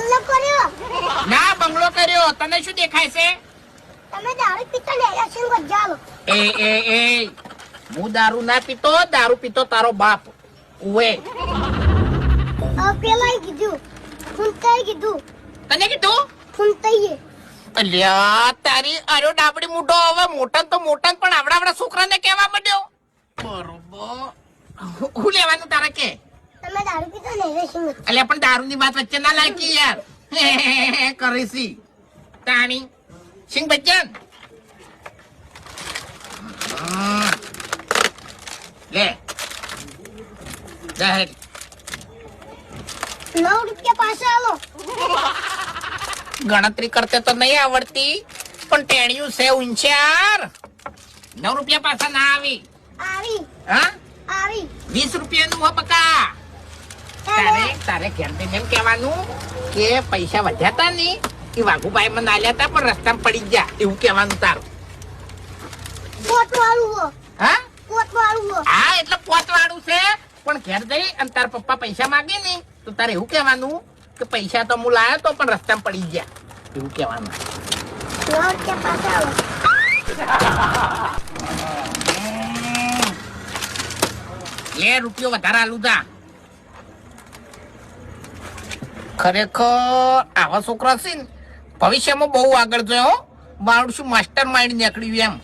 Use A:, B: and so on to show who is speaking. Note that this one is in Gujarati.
A: બંગલો કર્યો.
B: ના બંગલો કર્યો. તને શું દેખાય છે?
A: તમે દારૂ પીતા લેલા સિંહ ગજાલો.
B: એ હું દારૂ ના પીતો. દારૂ પીતો તારો બાપ. ઉવે
A: પેલા કીધું ફૂંતાઈ કીધું.
B: તને કીધું?
A: ફૂંતાઈએ.
B: અલ્યા તારી અરે ડાબડી મૂઢો હવે મોટા તો મોટા પણ આવડા છોકરાને કહેવા માંડ્યો. બરોબર. હું લેવાનું તારે કે?
A: તમે દારૂ પીતા લેલા સિંહ.
B: અલ્યા પણ દારૂ ની વાત વચ્ચે ના લાગી યાર. કરીશી તાણી સિંહ બચ્ચન લે જાહેર
A: 9 રૂપિયા પાછા આવો.
B: ગણતરી કરતે તો નહીં આવડતી પણ ટેણિયું છે ઊંચાર. 9 રૂપિયા પાછા ના આવી.
A: આવી
B: હા
A: આવી
B: 20 રૂપિયાનું હો બકા. તારે કેમ એમ કહેવાનું કે પૈસા વધ્યા તા ની એ વાઘુભાઈ મને આલ્યા તા પણ રસ્તામાં પડી ગયા એવું કહેવાનું તારું.
A: કોટ વાળું હો.
B: હા
A: કોટ વાળું હો.
B: હા એટલે પોત વાળું છે પણ ઘેર જઈ અને તાર પપ્પા પૈસા માંગે ને તો તારે એવું કહેવાનું કે પૈસા તો હું લાયો તો પણ રસ્તામાં પડી ગયા એવું કહેવાનું.
A: 9 રૂપિયા પાછા આવો.
B: લે રૂપિયો વધારે આલું તા. ખરેખર આવા છોકરા છે ને ભવિષ્યમાં બહુ આગળ જોયો. મારું શું માસ્ટર માઇન્ડ નીકળ્યું એમ.